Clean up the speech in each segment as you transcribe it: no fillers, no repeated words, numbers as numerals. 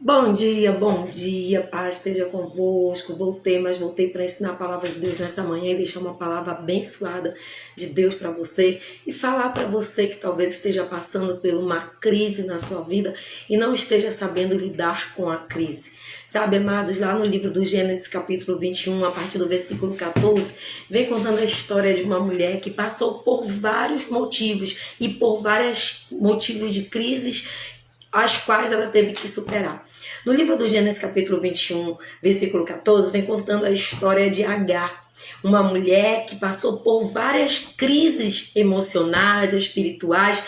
Bom dia, paz esteja convosco. Voltei para ensinar a palavra de Deus nessa manhã e deixar uma palavra abençoada de Deus para você e falar para você que talvez esteja passando por uma crise na sua vida e não esteja sabendo lidar com a crise. Sabe, amados, lá no livro do Gênesis, capítulo 21, a partir do versículo 14, vem contando a história de uma mulher que passou por vários motivos e por vários motivos de crises as quais ela teve que superar. No livro do Gênesis, capítulo 21, versículo 14, vem contando a história de Agar, uma mulher que passou por várias crises emocionais, espirituais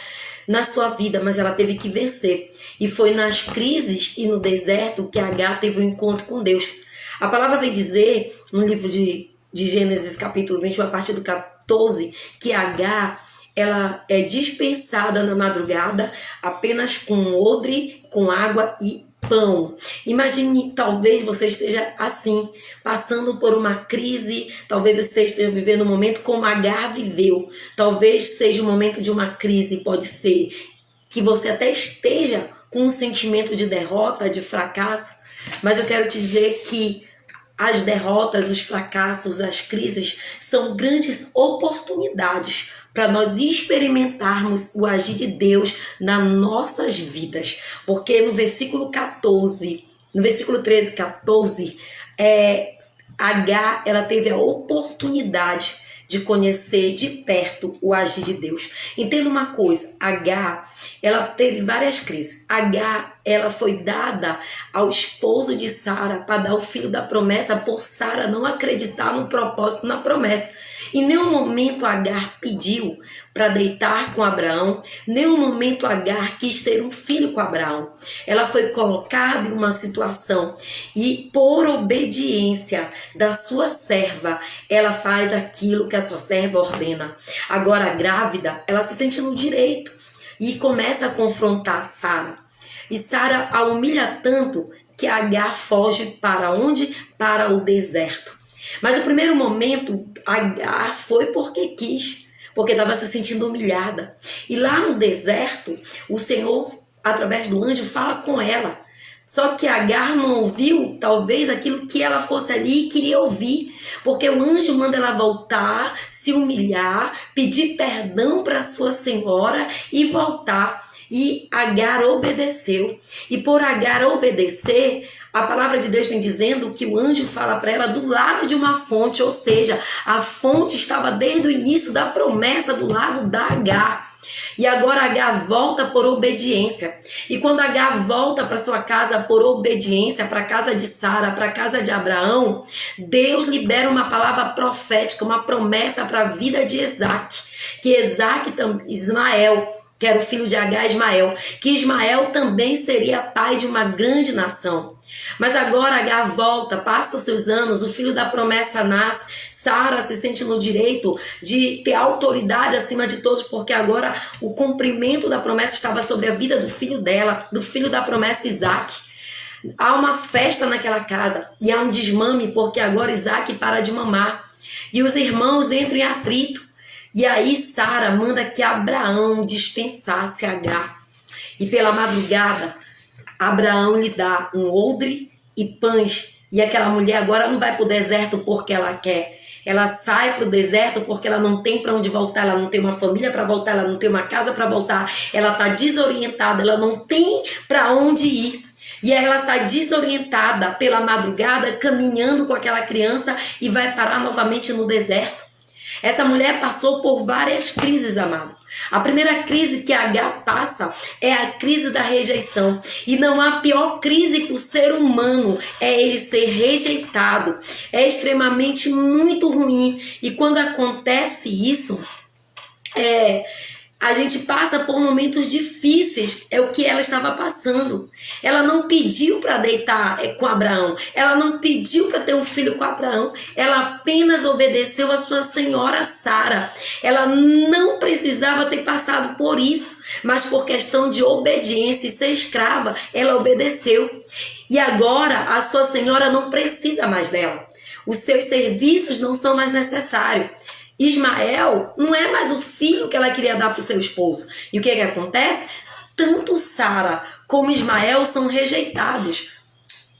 na sua vida, mas ela teve que vencer. E foi nas crises e no deserto que Agar teve um encontro com Deus. A palavra vem dizer, no livro de Gênesis, capítulo 21, a partir do 14, que Agar ela é dispensada na madrugada apenas com odre, com água e pão. Imagine, talvez você esteja assim, passando por uma crise, talvez você esteja vivendo um momento como Agar viveu. Talvez seja um momento de uma crise, pode ser que você até esteja com um sentimento de derrota, de fracasso, mas eu quero te dizer que as derrotas, os fracassos, as crises são grandes oportunidades para nós experimentarmos o agir de Deus nas nossas vidas. Porque no versículo 13, 14, Agar, ela teve a oportunidade de conhecer de perto o agir de Deus. Entenda uma coisa, Agar, ela teve várias crises. Agar, ela foi dada ao esposo de Sara para dar o filho da promessa por Sara não acreditar no propósito, na promessa. Em nenhum momento Agar pediu para deitar com Abraão, nenhum momento Agar quis ter um filho com Abraão. Ela foi colocada em uma situação e por obediência da sua serva, ela faz aquilo que a sua serva ordena. Agora grávida, ela se sente no direito e começa a confrontar Sara. E Sara a humilha tanto que Agar foge para onde? Para o deserto. Mas o primeiro momento, Agar foi porque quis, porque estava se sentindo humilhada. E lá no deserto, o Senhor, através do anjo, fala com ela. Só que Agar não ouviu, talvez, aquilo que ela fosse ali e queria ouvir. Porque o anjo manda ela voltar, se humilhar, pedir perdão para sua senhora e voltar. E Agar obedeceu. E por Agar obedecer, a palavra de Deus vem dizendo que o anjo fala para ela do lado de uma fonte, ou seja, a fonte estava desde o início da promessa do lado da Agar. E agora Agar volta por obediência. E quando Agar volta para sua casa por obediência, para a casa de Sara, para a casa de Abraão, Deus libera uma palavra profética, uma promessa para a vida de Isaac. Que Ismael, que era o filho de Agar, Ismael, que Ismael também seria pai de uma grande nação. Mas agora Agar volta, passa os seus anos, o filho da promessa nasce, Sara se sente no direito de ter autoridade acima de todos, porque agora o cumprimento da promessa estava sobre a vida do filho dela, do filho da promessa Isaac. Há uma festa naquela casa e há um desmame, porque agora Isaac para de mamar e os irmãos entram em atrito. E aí Sara manda que Abraão dispensasse Agar. E pela madrugada, Abraão lhe dá um odre e pães. E aquela mulher agora não vai para o deserto porque ela quer. Ela sai para o deserto porque ela não tem para onde voltar. Ela não tem uma família para voltar. Ela não tem uma casa para voltar. Ela está desorientada. Ela não tem para onde ir. E aí ela sai desorientada pela madrugada, caminhando com aquela criança e vai parar novamente no deserto. Essa mulher passou por várias crises, amado. A primeira crise que Agar passa é a crise da rejeição. E não há pior crise para o ser humano, é ele ser rejeitado. É extremamente muito ruim. E quando acontece isso, a gente passa por momentos difíceis, é o que ela estava passando. Ela não pediu para deitar com Abraão, ela não pediu para ter um filho com Abraão, ela apenas obedeceu a sua senhora Sara. Ela não precisava ter passado por isso, mas por questão de obediência e ser escrava, ela obedeceu. E agora a sua senhora não precisa mais dela. Os seus serviços não são mais necessários. Ismael não é mais o filho que ela queria dar para o seu esposo. E o que acontece? Tanto Sara como Ismael são rejeitados.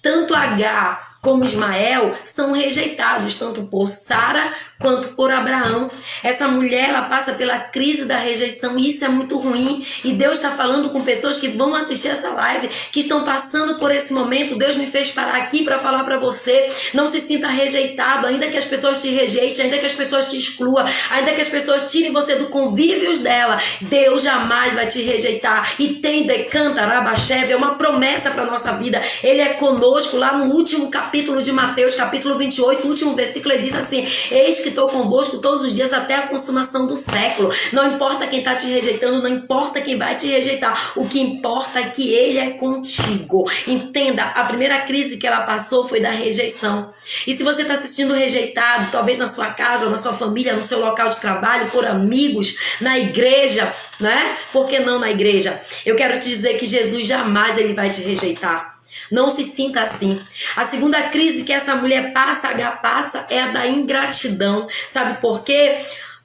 Tanto Agar como Ismael são rejeitados, tanto por Sara quanto por Abraão. Essa mulher, ela passa pela crise da rejeição e isso é muito ruim. E Deus está falando com pessoas que vão assistir essa live, que estão passando por esse momento. Deus me fez parar aqui para falar para você, não se sinta rejeitado, ainda que as pessoas te rejeitem, ainda que as pessoas te excluam, ainda que as pessoas tirem você do convívios dela, Deus jamais vai te rejeitar. E tem decanta Rabachev, é uma promessa para nossa vida. Ele é conosco. Lá no último capítulo de Mateus, capítulo 28, o último versículo, ele diz assim: eis que estou convosco todos os dias até a consumação do século. Não importa quem está te rejeitando, não importa quem vai te rejeitar, o que importa é que ele é contigo. Entenda, a primeira crise que ela passou foi da rejeição. E se você está se sentindo rejeitado, talvez na sua casa, na sua família, no seu local de trabalho, por amigos, na igreja, né? Por que não na igreja? Eu quero te dizer que Jesus jamais ele vai te rejeitar. Não se sinta assim. A segunda crise que essa mulher passa, Agar passa, é a da ingratidão. Sabe por quê?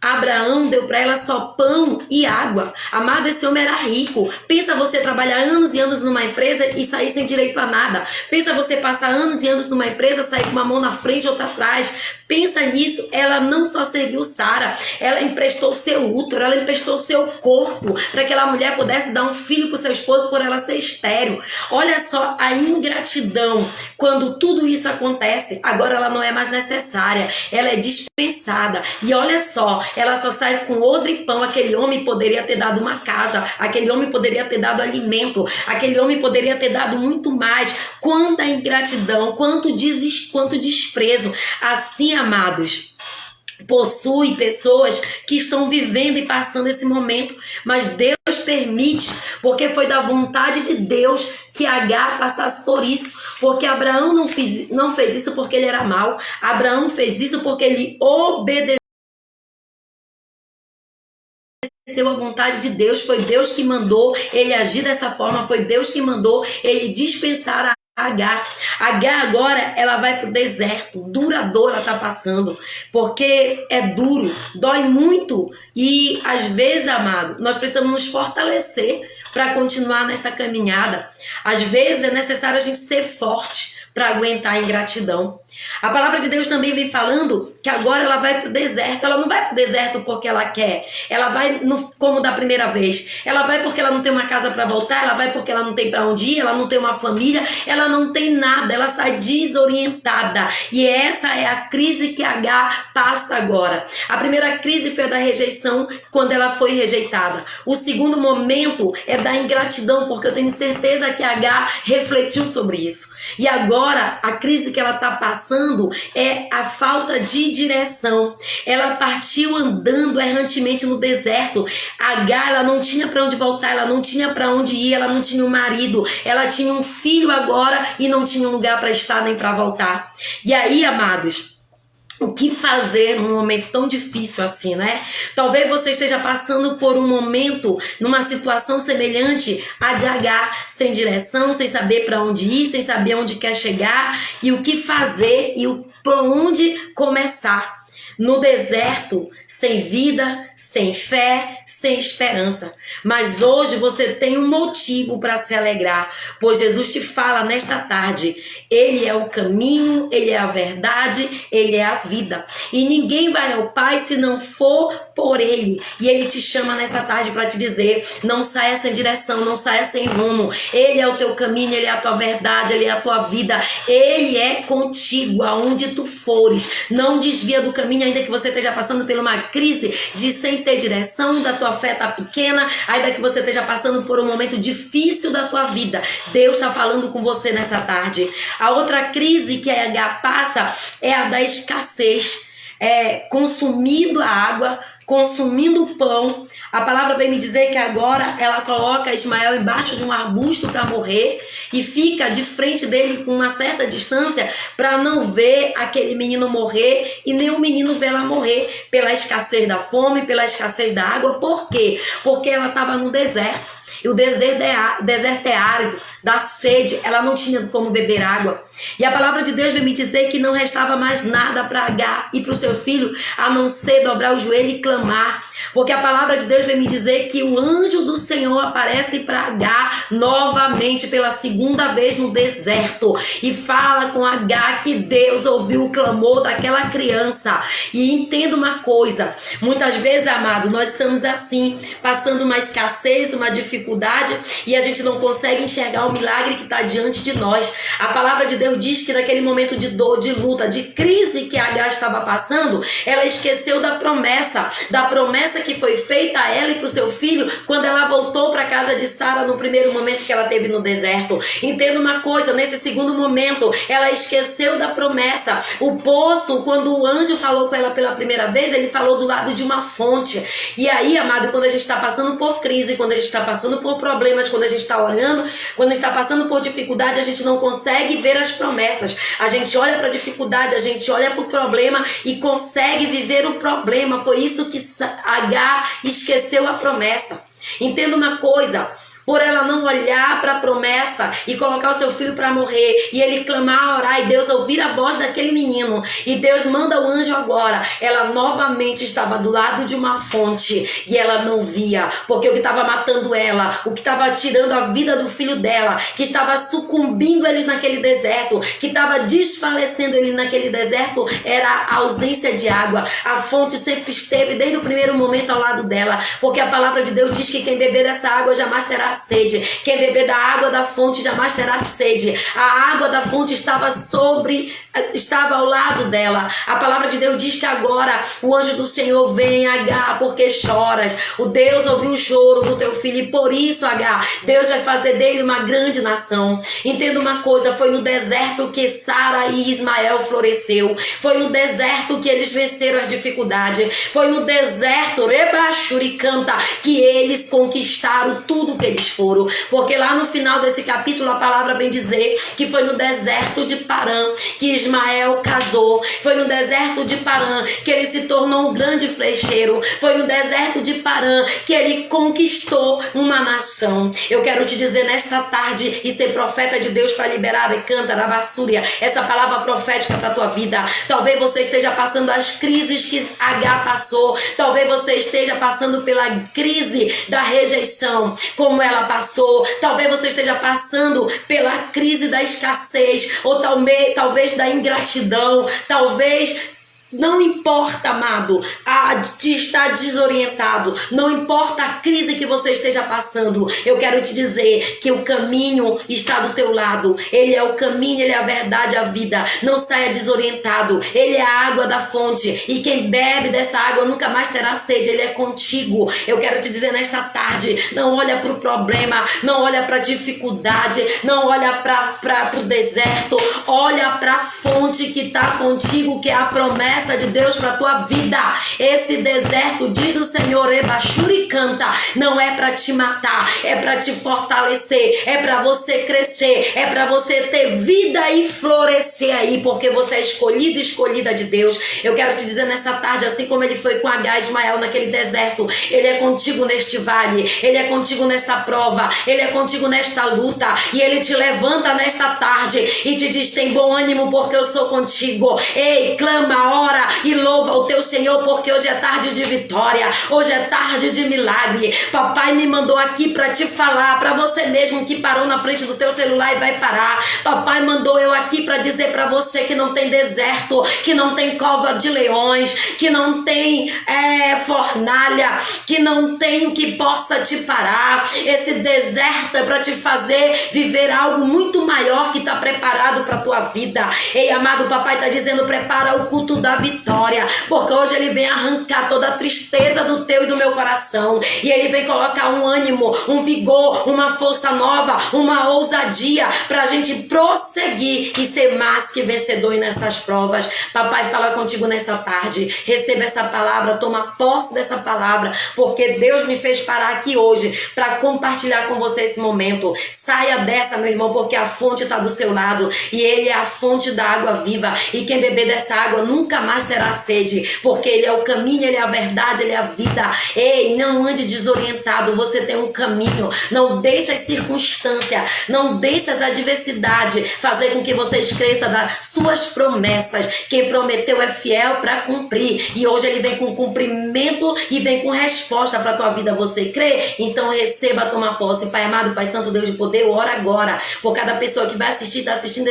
Abraão deu para ela só pão e água. Amado, esse homem era rico. Pensa você trabalhar anos e anos numa empresa e sair sem direito a nada. Pensa você passar anos e anos numa empresa, sair com uma mão na frente e outra atrás. Pensa nisso. Ela não só serviu Sara, ela emprestou seu útero, ela emprestou seu corpo para que aquela mulher pudesse dar um filho para o seu esposo por ela ser estéril. Olha só a ingratidão. Quando tudo isso acontece, agora ela não é mais necessária. Ela é dispensada. E olha só, ela só sai com odre e pão. Aquele homem poderia ter dado uma casa, aquele homem poderia ter dado alimento, aquele homem poderia ter dado muito mais. Quanta ingratidão, quanto desprezo. Assim, amados, possui pessoas que estão vivendo e passando esse momento, mas Deus permite, porque foi da vontade de Deus que Agar passasse por isso, porque Abraão não fez isso porque ele era mau. Abraão fez isso porque ele obedeceu a vontade de Deus. Foi Deus que mandou ele agir dessa forma, foi Deus que mandou ele dispensar a Agar. Agar agora ela vai pro deserto, dura dor ela tá passando, porque é duro, dói muito e às vezes, amado, nós precisamos nos fortalecer para continuar nessa caminhada. Às vezes é necessário a gente ser forte para aguentar a ingratidão. A palavra de Deus também vem falando que agora ela vai pro deserto. Ela não vai pro deserto porque ela quer. Ela vai como da primeira vez. Ela vai porque ela não tem uma casa para voltar. Ela vai porque ela não tem para onde ir. Ela não tem uma família. Ela não tem nada. Ela sai desorientada. E essa é a crise que Agar passa agora. A primeira crise foi a da rejeição, quando ela foi rejeitada. O segundo momento é da ingratidão, porque eu tenho certeza que Agar refletiu sobre isso. E agora a crise que ela está passando é a falta de direção. Ela partiu andando errantemente no deserto. Agar, ela não tinha para onde voltar, ela não tinha para onde ir, ela não tinha um marido, ela tinha um filho agora e não tinha um lugar para estar nem para voltar. E aí, amados, o que fazer num momento tão difícil assim, né? Talvez você esteja passando por um momento, numa situação semelhante à de Agar, sem direção, sem saber para onde ir, sem saber onde quer chegar e o que fazer e por onde começar. No deserto, sem vida, sem fé, sem esperança. Mas hoje você tem um motivo para se alegrar, pois Jesus te fala nesta tarde: Ele é o caminho, Ele é a verdade, Ele é a vida. E ninguém vai ao Pai se não for por Ele. E Ele te chama nessa tarde para te dizer: não saia sem direção, não saia sem rumo. Ele é o teu caminho, Ele é a tua verdade, Ele é a tua vida. Ele é contigo aonde tu fores. Não desvia do caminho, ainda que você esteja passando por uma crise de sem ter direção, da tua fé tá pequena, ainda que você esteja passando por um momento difícil da tua vida. Deus está falando com você nessa tarde. A outra crise que a Agar passa é a da escassez. Consumindo a água, consumindo o pão. A palavra vem me dizer que agora ela coloca Ismael embaixo de um arbusto para morrer e fica de frente dele com uma certa distância para não ver aquele menino morrer e nem o menino ver ela morrer pela escassez da fome, pela escassez da água. Por quê? Porque ela estava no deserto. E o deserto é árido. da sede, ela não tinha como beber água. E a palavra de Deus vem me dizer que não restava mais nada para Agar e para o seu filho, a não ser dobrar o joelho e clamar. Porque a palavra de Deus vem me dizer que o anjo do Senhor aparece para Agar novamente pela segunda vez no deserto e fala com Agar que Deus ouviu o clamor daquela criança. E entenda uma coisa, muitas vezes, amado, nós estamos assim, passando uma escassez, uma dificuldade, e a gente não consegue enxergar o milagre que está diante de nós. A palavra de Deus diz que naquele momento de dor, de luta, de crise que Agar estava passando, ela esqueceu da promessa que foi feita a ela e para o seu filho quando ela voltou para a casa de Sara no primeiro momento que ela teve no deserto. Entenda uma coisa, nesse segundo momento ela esqueceu da promessa. O poço, quando o anjo falou com ela pela primeira vez, ele falou do lado de uma fonte. E aí, amado, quando a gente está passando por crise, quando a gente está passando por problemas, quando a gente está olhando, quando a gente está passando por dificuldade, a gente não consegue ver as promessas. A gente olha para a dificuldade, a gente olha para o problema e consegue viver o problema. Foi isso que Agar esqueceu a promessa. Entenda uma coisa, por ela não olhar para a promessa e colocar o seu filho para morrer, e ele clamar, orar, e Deus ouvir a voz daquele menino, e Deus manda o anjo agora, ela novamente estava do lado de uma fonte, e ela não via, porque o que estava matando ela, o que estava tirando a vida do filho dela, que estava sucumbindo eles naquele deserto, que estava desfalecendo ele naquele deserto, era a ausência de água. A fonte sempre esteve desde o primeiro momento ao lado dela, porque a palavra de Deus diz que quem beber dessa água jamais terá sede. Quem beber da água da fonte jamais terá sede. A água da fonte estava ao lado dela. A palavra de Deus diz que agora o anjo do Senhor vem, Agar, porque choras. O Deus ouviu o choro do teu filho e por isso, Agar, Deus vai fazer dele uma grande nação. Entenda uma coisa, foi no deserto que Sara e Ismael floresceu. Foi no deserto que eles venceram as dificuldades. Foi no deserto, Rebachuricanta, que eles conquistaram tudo que eles foram, porque lá no final desse capítulo a palavra vem dizer que foi no deserto de Parã que Ismael casou, foi no deserto de Parã que ele se tornou um grande flecheiro, foi no deserto de Parã que ele conquistou uma nação. Eu quero te dizer nesta tarde e ser profeta de Deus para liberar e canta na Bassúria, essa palavra profética para a tua vida. Talvez você esteja passando as crises que Agar passou, talvez você esteja passando pela crise da rejeição, como ela passou. Talvez você esteja passando pela crise da escassez, ou talvez da ingratidão, talvez. Não importa, amado, de estar desorientado, não importa a crise que você esteja passando, eu quero te dizer que o caminho está do teu lado. Ele é o caminho, ele é a verdade, a vida. Não saia desorientado, ele é a água da fonte e quem bebe dessa água nunca mais terá sede, ele é contigo. Eu quero te dizer nesta tarde, não olha para o problema, não olha para a dificuldade, não olha para o deserto, olha para a fonte que está contigo, que é a promessa de Deus para tua vida. Esse deserto, diz o Senhor, Rebachuricanta, não é para te matar, é para te fortalecer, é para você crescer, é para você ter vida e florescer aí, porque você é escolhido e escolhida de Deus. Eu quero te dizer nessa tarde, assim como ele foi com Agar e Ismael naquele deserto, ele é contigo neste vale, ele é contigo nesta prova, ele é contigo nesta luta, e ele te levanta nesta tarde e te diz: tem bom ânimo porque eu sou contigo. Ei, clama, ora e louva o teu Senhor, porque hoje é tarde de vitória, hoje é tarde de milagre. Papai me mandou aqui para te falar, para você mesmo que parou na frente do teu celular e vai parar. Papai mandou eu aqui para dizer para você que não tem deserto, que não tem cova de leões, que não tem fornalha, que não tem que possa te parar. Esse deserto é para te fazer viver algo muito maior que está preparado para tua vida. Ei, amado, papai está dizendo: prepara o culto da vitória, porque hoje ele vem arrancar toda a tristeza do teu e do meu coração, e ele vem colocar um ânimo, um vigor, uma força nova, uma ousadia para a gente prosseguir e ser mais que vencedor nessas provas. Papai fala contigo nessa tarde, receba essa palavra, toma posse dessa palavra, porque Deus me fez parar aqui hoje para compartilhar com você esse momento. Saia dessa, meu irmão, porque a fonte está do seu lado e ele é a fonte da água viva, e quem beber dessa água nunca mais terá sede, porque Ele é o caminho, Ele é a verdade, Ele é a vida. Ei, não ande desorientado, você tem um caminho. Não deixe as circunstâncias, não deixe as adversidades fazer com que você esqueça das suas promessas. Quem prometeu é fiel para cumprir, e hoje Ele vem com cumprimento e vem com resposta para a tua vida. Você crê? Então receba, toma posse. Pai amado, Pai santo, Deus de poder, eu oro agora por cada pessoa que vai assistir, está assistindo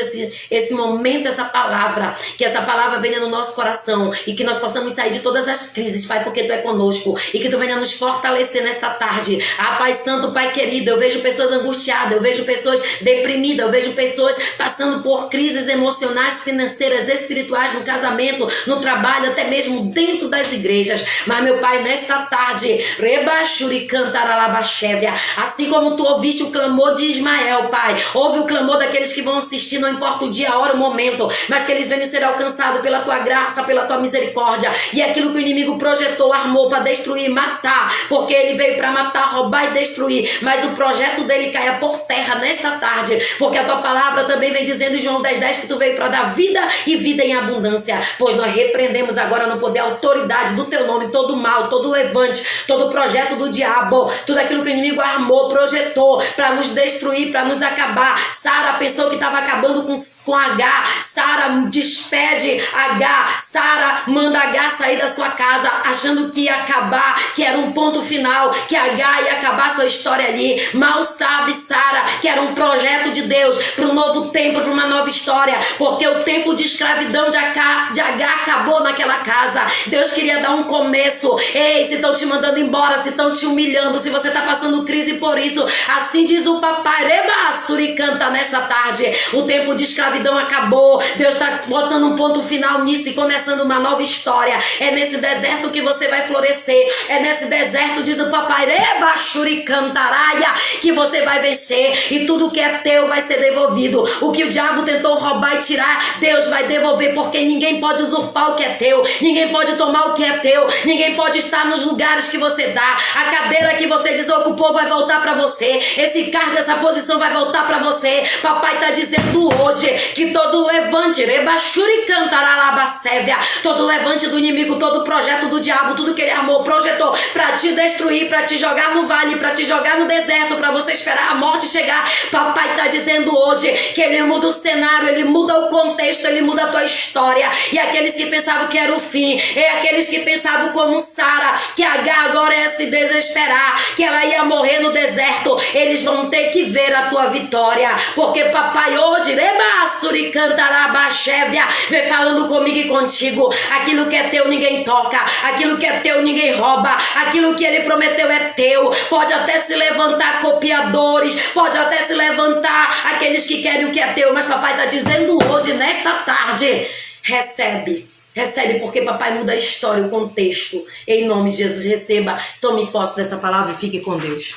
esse momento, essa palavra, que essa palavra venha no nosso coração e que nós possamos sair de todas as crises, Pai, porque Tu é conosco, e que Tu venha nos fortalecer nesta tarde. Pai santo, Pai querido, eu vejo pessoas angustiadas, eu vejo pessoas deprimidas, eu vejo pessoas passando por crises emocionais, financeiras, espirituais, no casamento, no trabalho, até mesmo dentro das igrejas. Mas, meu Pai, nesta tarde, assim como Tu ouviste o clamor de Ismael, Pai, ouve o clamor daqueles que vão assistir, não importa o dia, a hora, o momento, mas que eles venham ser alcançados pela Tua graça, pela Tua misericórdia, e aquilo que o inimigo projetou, armou para destruir, matar, porque ele veio para matar, roubar e destruir, mas o projeto dele caia por terra nesta tarde, porque a Tua palavra também vem dizendo em João 10:10 que Tu veio para dar vida e vida em abundância. Pois nós repreendemos agora no poder, a autoridade do Teu nome, todo mal, todo levante, todo projeto do diabo, tudo aquilo que o inimigo armou, projetou para nos destruir, para nos acabar. Sara pensou que estava acabando com H. Sara despede H. Sara manda H sair da sua casa, achando que ia acabar, que era um ponto final, que H ia acabar sua história ali. Mal sabe Sara que era um projeto de Deus para um novo tempo, para uma nova história, porque o tempo de escravidão de H acabou naquela casa. Deus queria dar um começo. Ei, se estão te mandando embora, se estão te humilhando, se você está passando crise por isso, assim diz o papai, Reba Suricanta, nessa tarde, o tempo de escravidão acabou. Deus está botando um ponto final nisso e começando uma nova história. É nesse deserto que você vai florescer, é nesse deserto, diz o papai, Reba Suricantaraia, que você vai vencer, e tudo que é teu vai ser devolvido. O que o diabo tentou roubar e tirar, Deus vai devolver, porque ninguém pode usurpar o que é teu, ninguém pode tomar o que é teu, ninguém pode estar nos lugares que você dá. A cadeira que você desocupou vai voltar para você, esse cargo, essa posição vai voltar para você. Papai está dizendo hoje que todo levante, todo levante do inimigo, todo projeto do diabo, tudo que ele armou, projetou para te destruir, para te jogar no vale, para te jogar no deserto, para você esperar a morte chegar. Papai está dizendo hoje que ele muda o cenário, ele muda o contexto, ele muda a tua história. E aqueles que pensavam que era o fim, e aqueles que pensavam como Sara, que H agora ia se desesperar, que ela ia morrer no deserto, eles vão ter que ver a tua vitória, porque papai hoje, vem falando comigo e contigo. Aquilo que é teu ninguém toca, aquilo que é teu ninguém rouba, aquilo que ele prometeu é teu. Pode até se levantar copiadores, pode até se levantar aqueles que querem o que é teu, mas papai está dizendo hoje, nesta tarde, recebe, porque papai muda a história, o contexto. Em nome de Jesus, receba, tome posse dessa palavra e fique com Deus.